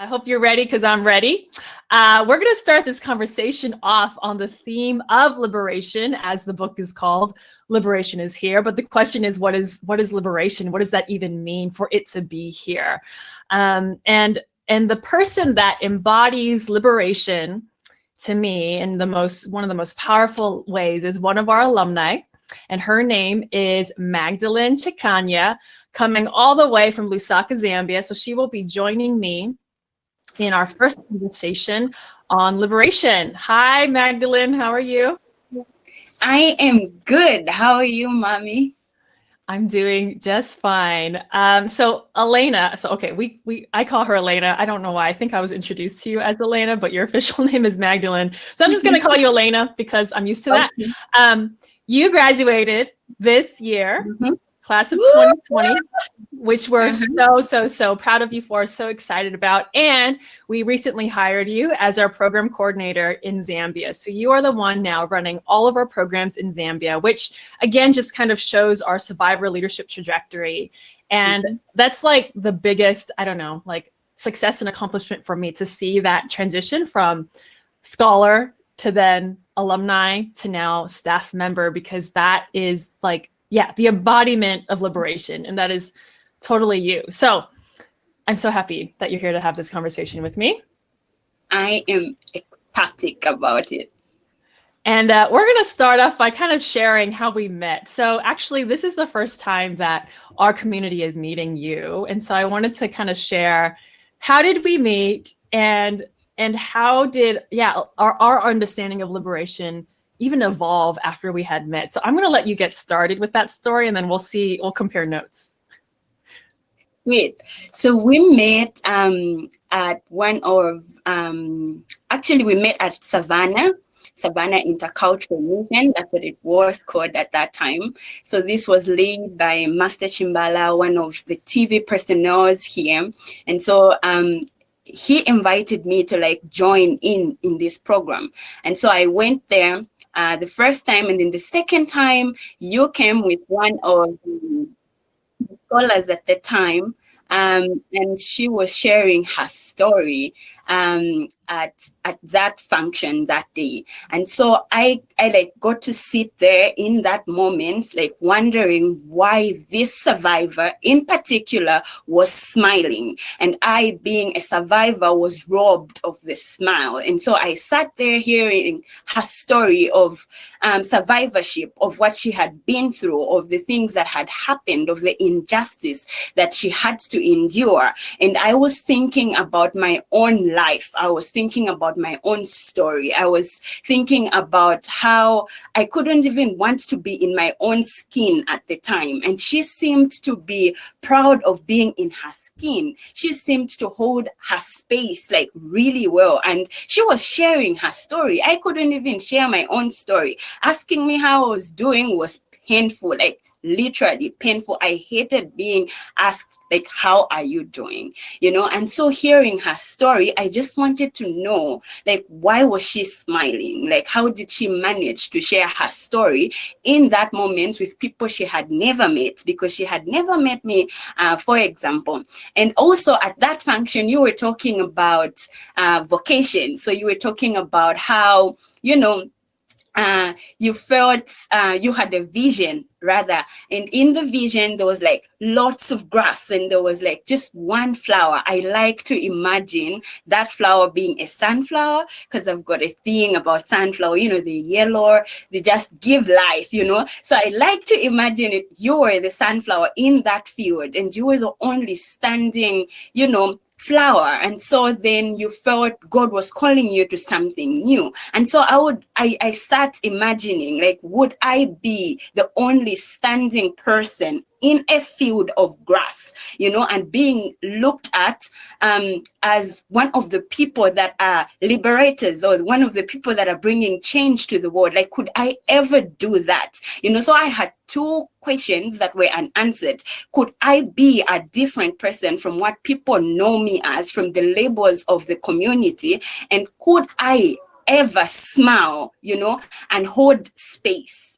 I hope you're ready because I'm ready. We're going to start this conversation off on the theme of liberation, as the book is called. Liberation is here, but the question is, what is liberation? What does that even mean for it to be here? And the person that embodies liberation to me in one of the most powerful ways is one of our alumni, and her name is Magdalene Chikanya, coming all the way from Lusaka, Zambia. So she will be joining me in our first conversation on liberation. Hi, Magdalene. How are you? I am good. How are you, Mommy? I'm doing just fine. So Elena, I call her Elena. I don't know why. I think I was introduced to you as Elena, but your official name is Magdalene. So I'm just going to call you Elena because I'm used to that. You graduated this year, class of 2020, which we're so proud of you for, so excited about. And we recently hired you as our program coordinator in Zambia. So you are the one now running all of our programs in Zambia, which again, just kind of shows our survivor leadership trajectory. And that's like the biggest, success and accomplishment for me to see that transition from scholar to then alumni to now staff member, because that is the embodiment of liberation. And that is totally you. So I'm so happy that you're here to have this conversation with me. I am ecstatic about it. And we're going to start off by kind of sharing how we met. So actually, this is the first time that our community is meeting you. And so I wanted to kind of share, how did we meet, and how did our understanding of liberation even evolve after we had met? So I'm going to let you get started with that story, and then we'll compare notes. Great. So we met at one of, we met at Savannah Intercultural Movement. That's what it was called at that time. So this was led by Master Chimbala, one of the TV personnel here. And so he invited me to join in this program. And so I went there the first time, and then the second time you came with one of the scholars at the time, and she was sharing her story at that function that day. And so I got to sit there in that moment, wondering why this survivor in particular was smiling, and I, being a survivor, was robbed of the smile. And so I sat there hearing her story of survivorship, of what she had been through, of the things that had happened, of the injustice that she had to endure. And I was thinking about my own life. I was thinking about my own story. I was thinking about how I couldn't even want to be in my own skin at the time. And she seemed to be proud of being in her skin. She seemed to hold her space really well. And she was sharing her story. I couldn't even share my own story. Asking me how I was doing was painful, literally painful. I hated being asked, how are you doing? And so hearing her story, I just wanted to know, why was she smiling? How did she manage to share her story in that moment with people she had never met? Because she had never met me, for example. And also at that function, you were talking about vocation. So you were talking about how, you felt you had a vision, rather, and in the vision there was lots of grass, and there was just one flower. I like to imagine that flower being a sunflower, because I've got a thing about sunflower, the yellow, they just give life, so I like to imagine it. You were the sunflower in that field, and you were the only standing flower. And so then you felt God was calling you to something new. And so I sat imagining, would I be the only standing person in a field of grass, and being looked at as one of the people that are liberators, or one of the people that are bringing change to the world? Could I ever do that? So I had two questions that were unanswered. Could I be a different person from what people know me as, from the labels of the community? And could I ever smile, and hold space?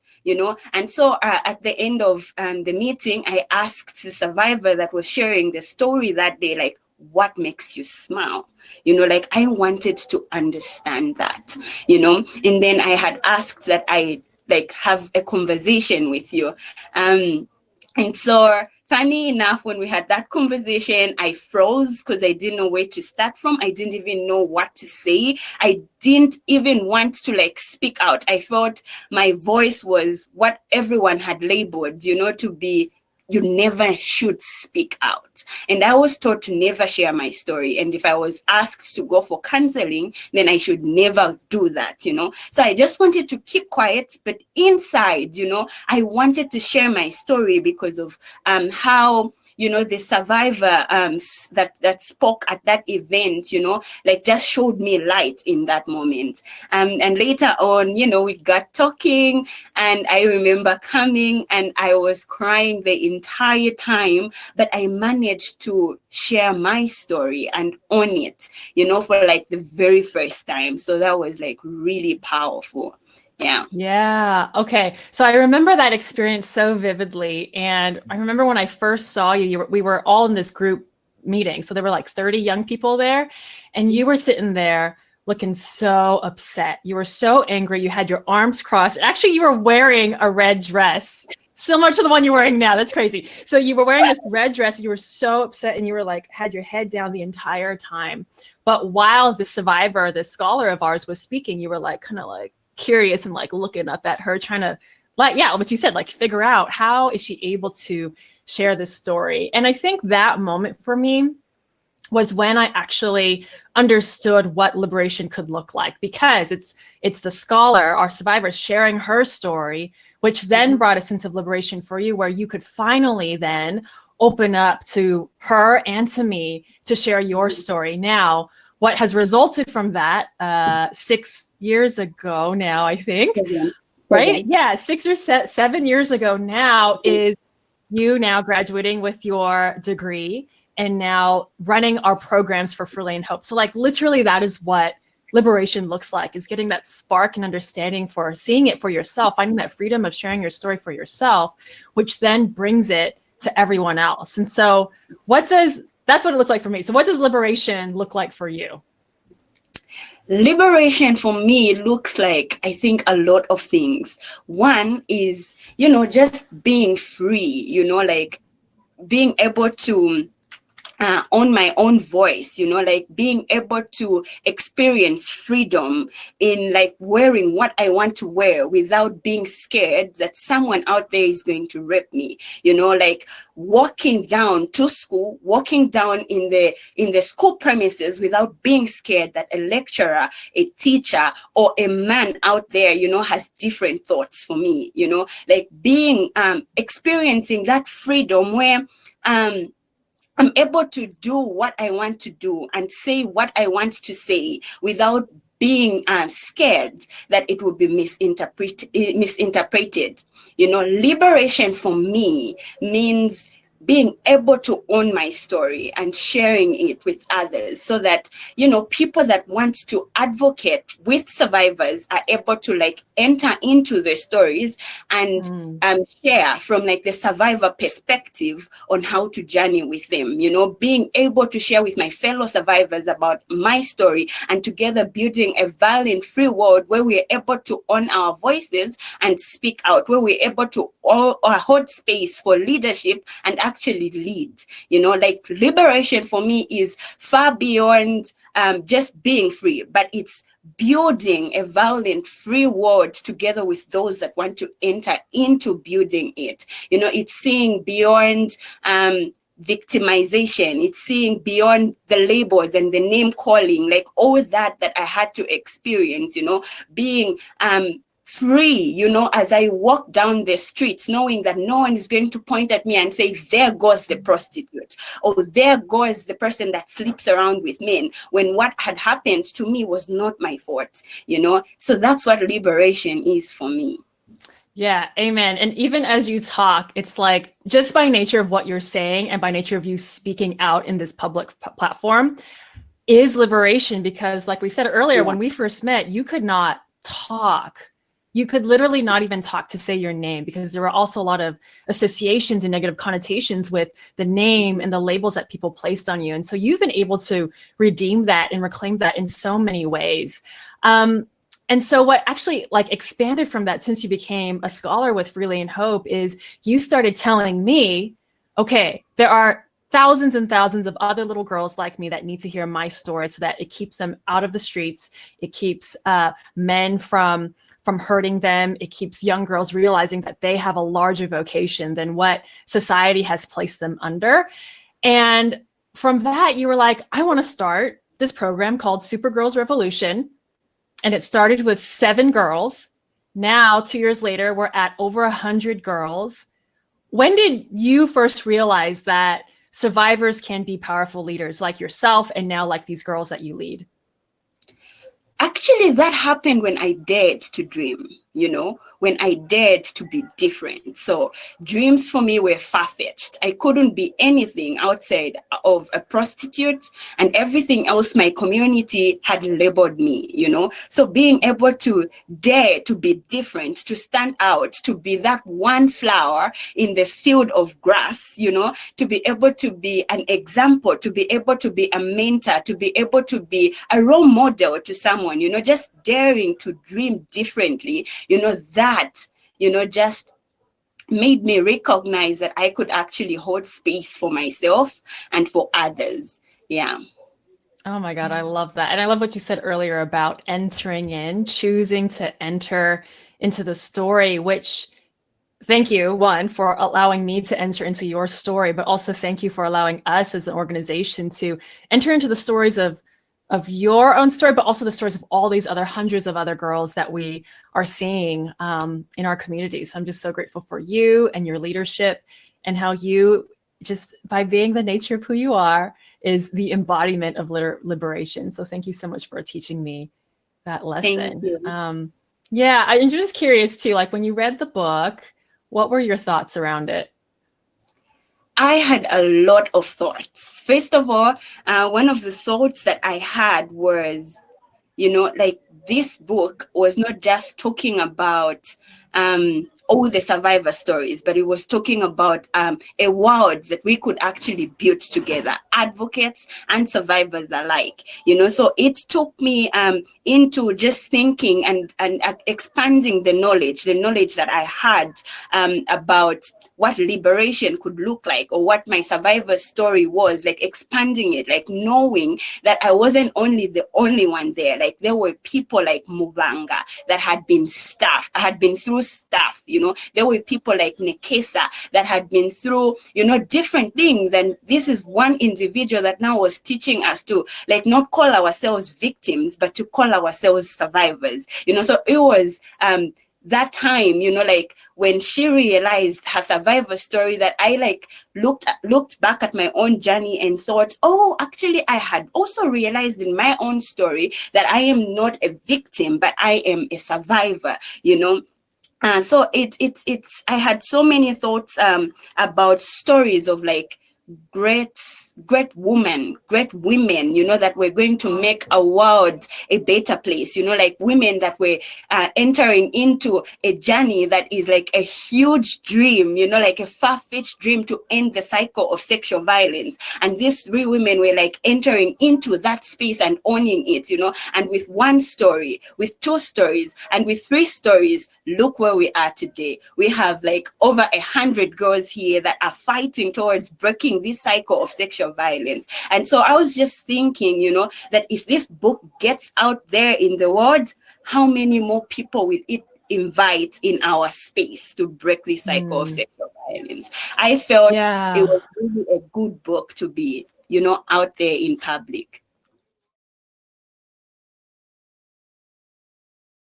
And so at the end of the meeting, I asked the survivor that was sharing the story that day, what makes you smile? You know, like I wanted to understand that, you know, and then I had asked that I like have a conversation with you. And so funny enough, when we had that conversation, I froze because I didn't know where to start from. I didn't even know what to say. I didn't even want to like speak out. I thought my voice was what everyone had labeled, you know, to be, you never should speak out. And I was taught to never share my story. And if I was asked to go for counseling, then I should never do that, you know. So I just wanted to keep quiet. But inside, you know, I wanted to share my story because of how, you know, the survivor that spoke at that event, you know, like just showed me light in that moment. And later on, you know, we got talking, and I remember coming and I was crying the entire time, but I managed to share my story and own it, you know, for like the very first time. So that was like really powerful. Yeah. Yeah. Okay. So I remember that experience so vividly. And I remember when I first saw you, we were all in this group meeting. So there were like 30 young people there, and you were sitting there looking so upset. You were so angry. You had your arms crossed. Actually, you were wearing a red dress, similar to the one you're wearing now. That's crazy. So you were wearing this red dress, and you were so upset, and you were like, had your head down the entire time. But while the survivor, the scholar of ours, was speaking, you were like, kind of like, curious and like looking up at her, trying to like, yeah, what you said, like figure out how is she able to share this story. And I think that moment for me was when I actually understood what liberation could look like, because it's the scholar, our survivor, sharing her story, which then brought a sense of liberation for you, where you could finally then open up to her and to me to share your story. Now, what has resulted from that 6 years ago now, I think, right? Yeah, 6 or 7 years ago now is you now graduating with your degree and now running our programs for Freelance Hope. So like literally that is what liberation looks like, is getting that spark and understanding for seeing it for yourself, finding that freedom of sharing your story for yourself, which then brings it to everyone else. And so that's what it looks like for me. So what does liberation look like for you? Liberation for me looks like, I think, a lot of things. One is, you know, just being free, you know, like being able to own my own voice, you know, like being able to experience freedom in like wearing what I want to wear without being scared that someone out there is going to rape me, you know, like walking down to school, walking down in the school premises without being scared that a lecturer, a teacher, or a man out there, you know, has different thoughts for me, you know, like being experiencing that freedom where I'm able to do what I want to do and say what I want to say without being scared that it will be misinterpreted. You know, liberation for me means being able to own my story and sharing it with others so that, you know, people that want to advocate with survivors are able to like enter into their stories and share from like the survivor perspective on how to journey with them, you know, being able to share with my fellow survivors about my story and together building a violent free world where we're able to own our voices and speak out, where we're able to hold space for leadership and actually lead. You know, like liberation for me is far beyond just being free, but it's building a violent free world together with those that want to enter into building it. You know, it's seeing beyond victimization, it's seeing beyond the labels and the name calling, like all that I had to experience, you know, being free, you know, as I walk down the streets, knowing that no one is going to point at me and say, there goes the prostitute, or there goes the person that sleeps around with men, when what had happened to me was not my fault, you know. So that's what liberation is for me. Yeah, amen. And even as you talk, it's like just by nature of what you're saying and by nature of you speaking out in this public platform is liberation, because like we said earlier, when we first met, you could not talk you could literally not even talk to say your name, because there were also a lot of associations and negative connotations with the name and the labels that people placed on you. And so you've been able to redeem that and reclaim that in so many ways. And so what actually like expanded from that, since you became a scholar with Freely and Hope, is you started telling me, okay, there are thousands and thousands of other little girls like me that need to hear my story, so that it keeps them out of the streets. It keeps men from hurting them. It keeps young girls realizing that they have a larger vocation than what society has placed them under. And from that, you were like, I want to start this program called Super Girls Revolution. And it started with 7 girls. Now, 2 years later, we're at over 100 girls. When did you first realize that survivors can be powerful leaders like yourself, and now like these girls that you lead? Actually, that happened when I dared to dream, when I dared to be different. So dreams for me were far-fetched. I couldn't be anything outside of a prostitute, and everything else my community had labeled me, So being able to dare to be different, to stand out, to be that one flower in the field of grass, to be able to be an example, to be able to be a mentor, to be able to be a role model to someone, just daring to dream differently, that just made me recognize that I could actually hold space for myself and for others. Yeah. Oh my God, I love that. And I love what you said earlier about entering in, choosing to enter into the story, which thank you, one, for allowing me to enter into your story, but also thank you for allowing us as an organization to enter into the stories of your own story, but also the stories of all these other hundreds of other girls that we are seeing in our community. So I'm just so grateful for you and your leadership, and how you, just by being the nature of who you are, is the embodiment of liberation. So thank you so much for teaching me that lesson. Thank you. Yeah, I'm just curious too, like when you read the book, what were your thoughts around it? I had a lot of thoughts. First of all, one of the thoughts that I had was, like this book was not just talking about all the survivor stories, but it was talking about a world that we could actually build together, advocates and survivors alike. So it took me into just thinking and expanding the knowledge that I had about what liberation could look like, or what my survivor story was, like expanding it, like knowing that I wasn't the only one there. Like there were people like Mubanga that had been through stuff, there were people like Nekesa that had been through, different things. And this is one individual that now was teaching us to like not call ourselves victims, but to call ourselves survivors, so it was that time, like when she realized her survivor story, that I like looked back at my own journey and thought, oh, actually I had also realized in my own story that I am not a victim, but I am a survivor, so it's I had so many thoughts about stories of like great women, that were going to make a world a better place, like women that were entering into a journey that is like a huge dream, like a far-fetched dream to end the cycle of sexual violence. And these 3 women were like entering into that space and owning it, and with 1 story, with 2 stories, and with 3 stories, look where we are today. We have like over 100 girls here that are fighting towards breaking this cycle of sexual violence. And so I was just thinking, that if this book gets out there in the world, how many more people will it invite in our space to break this cycle of sexual violence? I felt it was really a good book to be, out there in public.